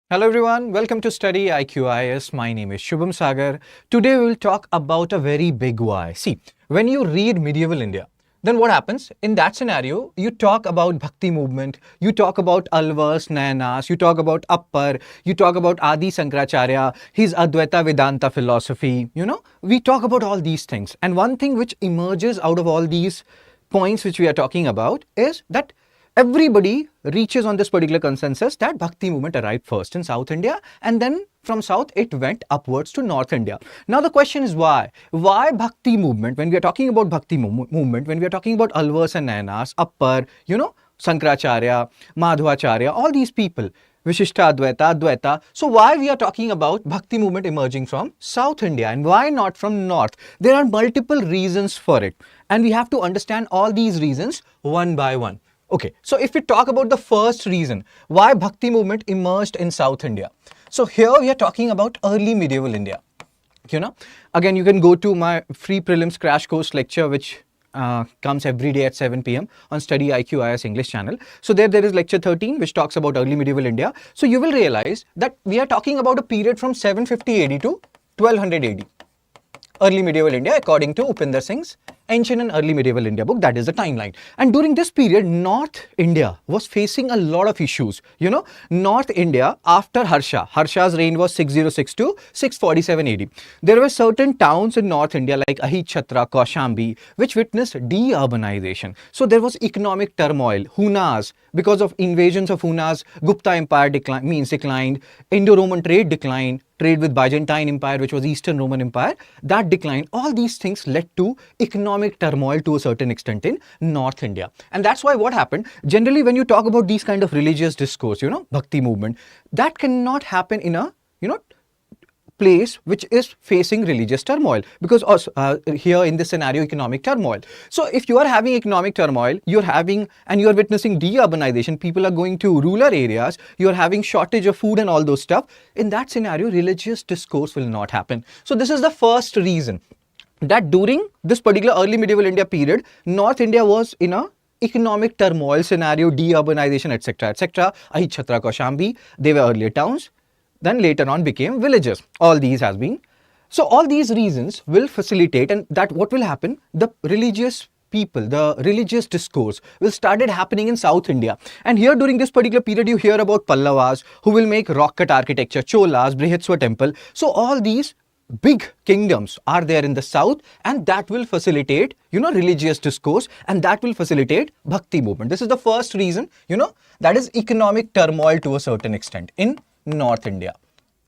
Hello everyone, welcome to Study IQIS. My name is Shubham Sagar. Today we will talk about a very big why. See, when you read medieval India, then what happens? In that scenario, you talk about Bhakti movement, you talk about Alvas, Nayanas, you talk about Appar, you talk about Adi Sankaracharya, his Advaita Vedanta philosophy, we talk about all these things. And one thing which emerges out of all these points which we are talking about is that everybody reaches on this particular consensus that Bhakti movement arrived first in South India, and then from South it went upwards to North India. Now the question is why? Why Bhakti movement? When we are talking about Bhakti movement, when we are talking about Alvas and Nayanas, Appar, Sankaracharya, Madhvacharya, all these people, Vishishta Advaita, Advaita. So why we are talking about Bhakti movement emerging from South India and why not from North? There are multiple reasons for it, and we have to understand all these reasons one by one. Okay, so if we talk about the first reason why Bhakti movement emerged in South India. So here we are talking about early medieval India. Again, you can go to my free prelims crash course lecture, which comes every day at 7 p.m. on Study IQIS English channel. So there is lecture 13, which talks about early medieval India. So you will realize that we are talking about a period from 750 AD to 1200 AD. Early medieval India, according to Upinder Singh's Ancient and Early Medieval India book, that is the timeline. And during this period, North India was facing a lot of issues. North India, after Harsha's reign was 606 to 647 AD. There were certain towns in North India like Ahitchatra, Kaushambi, which witnessed de-urbanization. So there was economic turmoil. Hunas, because of invasions of Hunas, Gupta Empire declined, Indo-Roman trade declined, trade with Byzantine Empire, which was Eastern Roman Empire, that declined. All these things led to economic turmoil to a certain extent in North India. And that's why what happened, generally when you talk about these kind of religious discourse, Bhakti movement, that cannot happen in a, place which is facing religious turmoil, because also here in this scenario economic turmoil. So if you are having economic turmoil, you're witnessing de-urbanization, people are going to rural areas, you're having shortage of food and all those stuff, in that scenario religious discourse will not happen. So this is the first reason that during this particular early medieval India period, North India was in a economic turmoil scenario, de-urbanization, etc., etc. Ahitchatra, Kaushambi, they were earlier towns, then later on became villages. All these has been. So all these reasons will facilitate, and that what will happen, the religious people, the religious discourse will started happening in South India. And here during this particular period, you hear about Pallavas, who will make rock cut architecture, Cholas, Brihatswa temple. So all these big kingdoms are there in the south, and that will facilitate, religious discourse, and that will facilitate Bhakti movement. This is the first reason, that is economic turmoil to a certain extent in North India.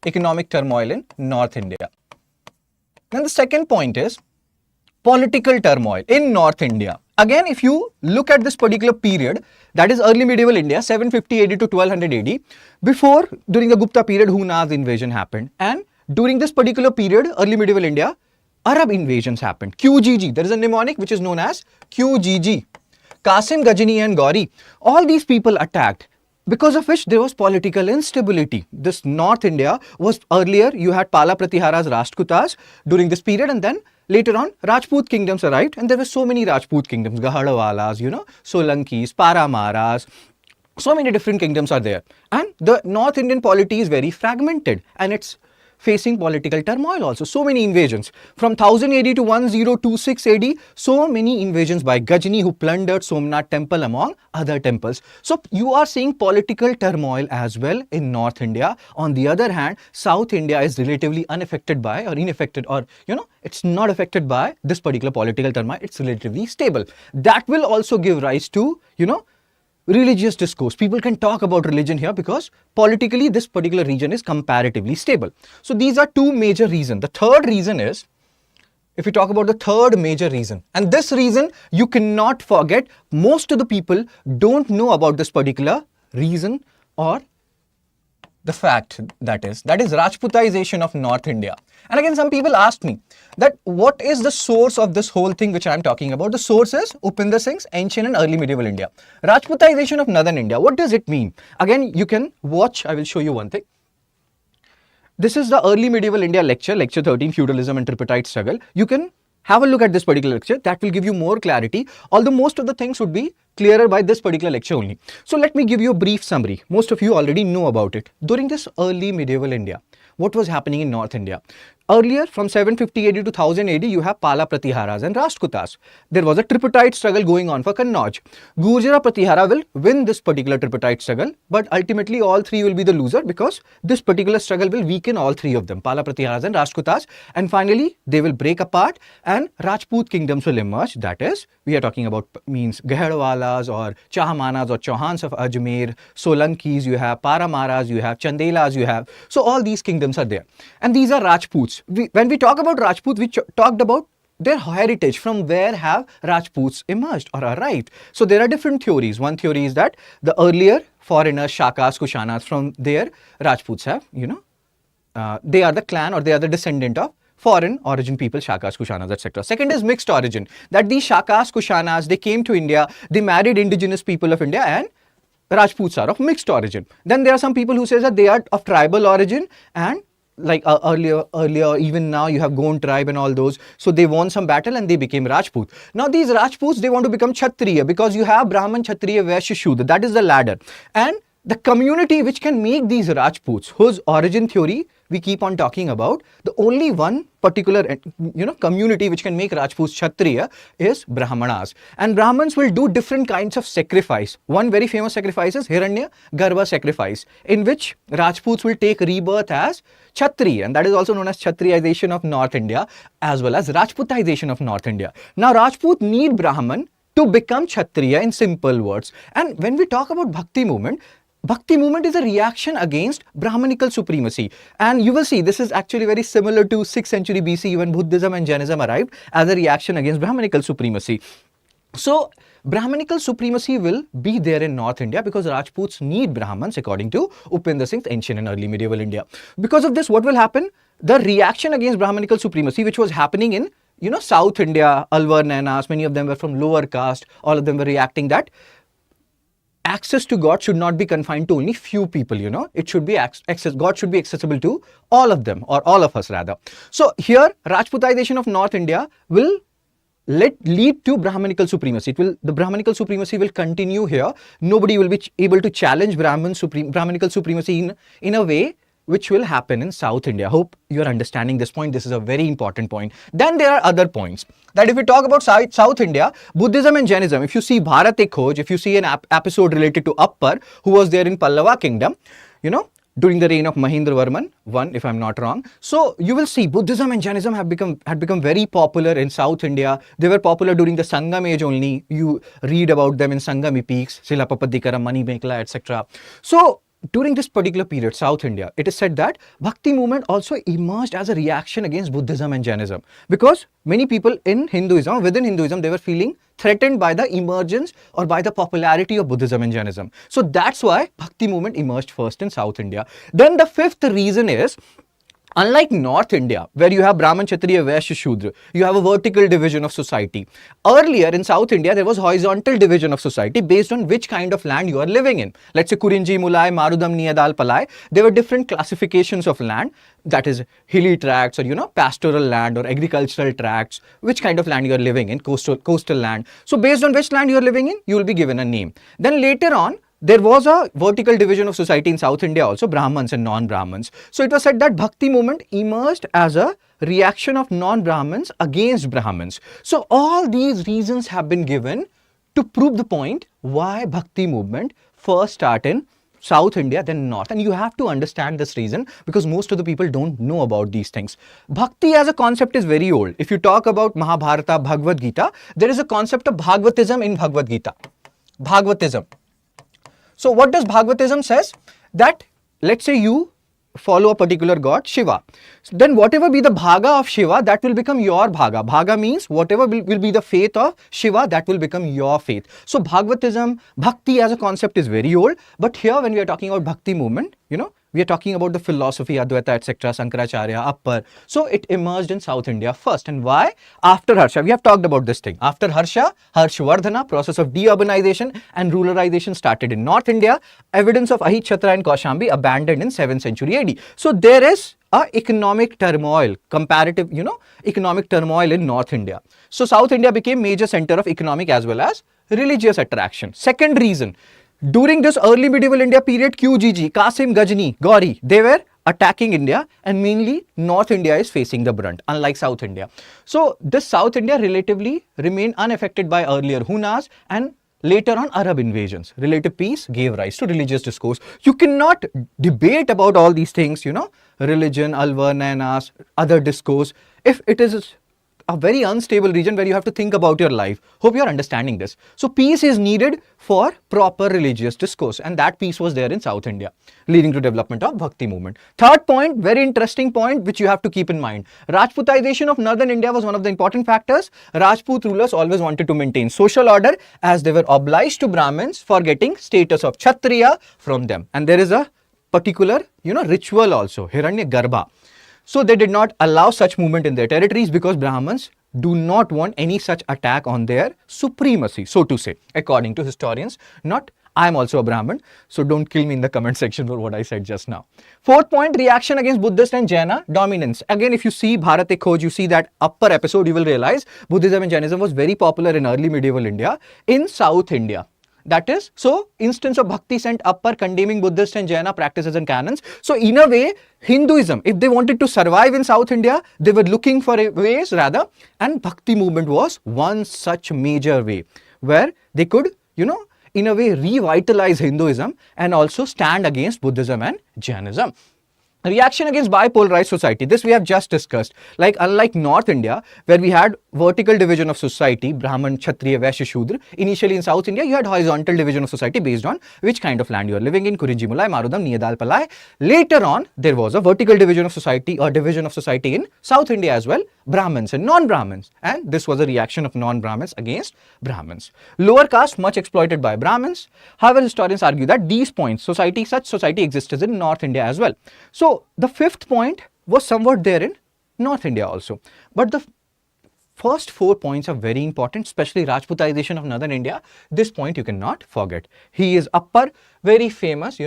Economic turmoil in North India. Then the second point is political turmoil in North India. Again, if you look at this particular period, that is early medieval India, 750 AD to 1200 AD, before, during the Gupta period, Huna's invasion happened, and during this particular period, early medieval India, Arab invasions happened. QGG, there is a mnemonic which is known as QGG. Qasim, Ghajini and Gauri, all these people attacked, because of which there was political instability. This North India was earlier, you had Pala Pratihara's Rashtrakutas during this period, and then later on Rajput kingdoms arrived, and there were so many Rajput kingdoms, Gahadawalas, Solankis, Paramaras, so many different kingdoms are there. And the North Indian polity is very fragmented, and it's facing political turmoil also. So many invasions. From 1000 AD to 1026 AD, so many invasions by Ghajini, who plundered Somnath temple among other temples. So you are seeing political turmoil as well in North India. On the other hand, South India is relatively unaffected by, or unaffected, or it's not affected by this particular political turmoil. It's relatively stable. That will also give rise to, religious discourse. People can talk about religion here because politically this particular region is comparatively stable. So these are two major reasons. The third reason is, if we talk about the third major reason, and this reason you cannot forget, most of the people don't know about this particular reason, or the fact that is Rajputization of North India. And again, some people asked me that what is the source of this whole thing which I am talking about? The source is Upinder Singh's Ancient and Early Medieval India. Rajputization of Northern India. What does it mean? Again, you can watch, I will show you one thing. This is the Early Medieval India lecture, lecture 13, Feudalism and Tripartite Struggle. You can have a look at this particular lecture. That will give you more clarity, although most of the things would be clearer by this particular lecture only. So let me give you a brief summary. Most of you already know about it. During this early medieval India, what was happening in North India? Earlier, from 750 AD to 1000 AD, you have Pala Pratiharas and Rashtrakutas. There was a tripartite struggle going on for Kannauj. Gurjara Pratihara will win this particular tripartite struggle, but ultimately all three will be the loser because this particular struggle will weaken all three of them, Pala Pratiharas and Rashtrakutas, and finally they will break apart and Rajput kingdoms will emerge. That is, we are talking about means Gahadwalas or Chahamanas or Chauhans of Ajmer, Solankis, you have Paramaras, you have Chandelas, you have. So all these kingdoms are there. And these are Rajputs. When we talk about Rajput, we talked about their heritage, from where have Rajputs emerged or arrived. So there are different theories. One theory is that the earlier foreigners, Shakas, Kushanas, from there Rajputs have, they are the clan or they are the descendant of foreign origin people, Shakas, Kushanas, etc. Second is mixed origin, that these Shakas, Kushanas, they came to India, they married indigenous people of India, and Rajputs are of mixed origin. Then there are some people who say that they are of tribal origin, and like earlier, even now you have Gond tribe and all those. So they won some battle and they became Rajput. Now these Rajputs, they want to become Kshatriya because you have Brahman, Kshatriya, Vaishya, Shudra. That is the ladder. And the community which can make these Rajputs, whose origin theory we keep on talking about, the only one particular community which can make Rajputs Kshatriya is Brahmanas. And Brahmans will do different kinds of sacrifice. One very famous sacrifice is Hiranya Garbha sacrifice, in which Rajputs will take rebirth as Kshatriya, and that is also known as Kshatriyization of North India as well as Rajputization of North India. Now Rajput need Brahman to become Kshatriya, in simple words. And when we talk about Bhakti movement is a reaction against Brahmanical supremacy. And you will see this is actually very similar to 6th century BC when Buddhism and Jainism arrived as a reaction against Brahmanical supremacy. So Brahmanical supremacy will be there in North India because Rajputs need Brahmans, according to Upendra Singh's ancient and early medieval India. Because of this, what will happen? The reaction against Brahmanical supremacy, which was happening in South India, Alwar, Nainas, many of them were from lower caste, all of them were reacting that access to God should not be confined to only few people, it should be God should be accessible to all of them, or all of us rather. So here Rajputization of North India will lead to Brahmanical supremacy. The Brahmanical supremacy will continue here. Nobody will be able to challenge Brahmanical supremacy in a way which will happen in South India. Hope you are understanding this point. This is a very important point. Then there are other points that if we talk about South India, Buddhism and Jainism, if you see Bharat Ek Khoj, if you see an episode related to Appar, who was there in Pallava kingdom, during the reign of Mahendravarman I, if I'm not wrong. So you will see Buddhism and Jainism had become very popular in South India. They were popular during the Sangam age only. You read about them in Sangam epics, Silapapadikaram, Manimekla, etc. So during this particular period, South India, it is said that Bhakti movement also emerged as a reaction against Buddhism and Jainism, because many people in Hinduism, within Hinduism, they were feeling threatened by the emergence or by the popularity of Buddhism and Jainism. So that's why Bhakti movement emerged first in South India. Then the fifth reason is, unlike North India, where you have Brahman, Kshatriya, Vaishya, Shudra, you have a vertical division of society. Earlier in South India, there was horizontal division of society based on which kind of land you are living in. Let's say Kurinji, Mulai, Marudam, Niyadal, Palai. There were different classifications of land, that is hilly tracts or pastoral land or agricultural tracts, which kind of land you are living in, coastal land. So based on which land you are living in, you will be given a name. Then later on, there was a vertical division of society in South India also, Brahmans and non-Brahmans. So it was said that Bhakti movement emerged as a reaction of non-Brahmins against Brahmins. So all these reasons have been given to prove the point why Bhakti movement first started in South India, then North. And you have to understand this reason because most of the people don't know about these things. Bhakti as a concept is very old. If you talk about Mahabharata, Bhagavad Gita, there is a concept of Bhagavatism in Bhagavad Gita. Bhagavatism. So what does Bhagavatism says? That let's say you follow a particular god, Shiva. Then whatever be the bhaga of Shiva, that will become your bhaga. Bhaga means whatever will be the faith of Shiva, that will become your faith. So Bhagavatism, Bhakti as a concept is very old. But here when we are talking about Bhakti movement, We are talking about the philosophy, Advaita, etc., Sankaracharya, Appar. So it emerged in South India first. And why? After Harsha, we have talked about this thing. After Harsha, Harshvardhana, process of deurbanization and ruralization started in North India. Evidence of Ahit and Kaushambi abandoned in 7th century AD. So there is economic turmoil, comparative, economic turmoil in North India. So South India became major center of economic as well as religious attraction. Second reason, during this early medieval India period, QGG, Qasim, Ghazni, Gauri, they were attacking India, and mainly North India is facing the brunt, unlike South India. So this South India relatively remained unaffected by earlier Hunas and later on Arab invasions. Relative peace gave rise to religious discourse. You cannot debate about all these things, religion, Alvar, Nanas, other discourse, if it is a very unstable region where you have to think about your life. Hope you are understanding this. So peace is needed for proper religious discourse, and that peace was there in South India, leading to development of Bhakti movement. Third point, very interesting point which you have to keep in mind. Rajputization of northern India was one of the important factors. Rajput rulers always wanted to maintain social order as they were obliged to Brahmins for getting status of Kshatriya from them. And there is a particular, ritual also, Hiranya Garbha. So they did not allow such movement in their territories because Brahmins do not want any such attack on their supremacy, so to say, according to historians. Not, I am also a Brahmin, so don't kill me in the comment section for what I said just now. Fourth point, reaction against Buddhist and Jaina dominance. Again, if you see Bharat Ek Khoj, you see that upper episode, you will realize Buddhism and Jainism was very popular in early medieval India, in South India. That is, so instance of Bhakti sent Appar condemning Buddhist and Jaina practices and canons. So in a way, Hinduism, if they wanted to survive in South India, they were looking for ways rather, and Bhakti movement was one such major way where they could, in a way revitalize Hinduism and also stand against Buddhism and Jainism. Reaction against bipolarized society. This we have just discussed. Like unlike North India, where we had vertical division of society, Brahman, Kshatriya, Vaishya, Shudra. Initially in South India, you had horizontal division of society based on which kind of land you are living in, Kurinji Mulai, Marudam, Niyadal Palai. Later on, there was a vertical division of society or division of society in South India as well, Brahmins and non-Brahmins. And this was a reaction of non-Brahmins against Brahmins. Lower caste much exploited by Brahmins. However, historians argue that these points, such society existed in North India as well. So the fifth point was somewhat there in North India also. But the first 4 points are very important, especially Rajputization of northern India. This point you cannot forget. He is Appar, very famous,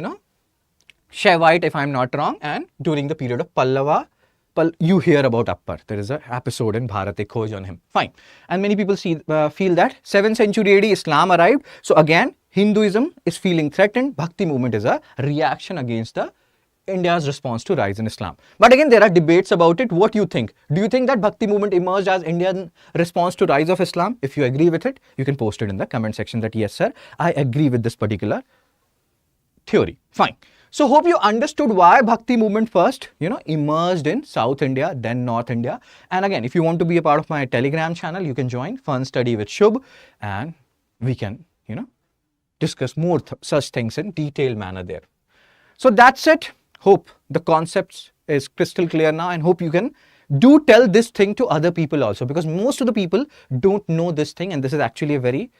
Shaivite if I am not wrong, and during the period of Pallava, you hear about Appar. There is an episode in Bharat Ek Khoj on him. Fine. And many people feel that 7th century AD Islam arrived. So again, Hinduism is feeling threatened. Bhakti movement is a reaction against the India's response to rise in Islam. But again, there are debates about it. What do you think? Do you think that Bhakti movement emerged as Indian response to rise of Islam? If you agree with it, you can post it in the comment section that yes, sir, I agree with this particular theory. Fine. So hope you understood why Bhakti movement first, emerged in South India, then North India. And again, if you want to be a part of my Telegram channel, you can join Fun Study with Shubh, and we can, discuss more such things in detailed manner there. So that's it. Hope the concepts is crystal clear now, and hope you can tell this thing to other people also, because most of the people don't know this thing, and this is actually a very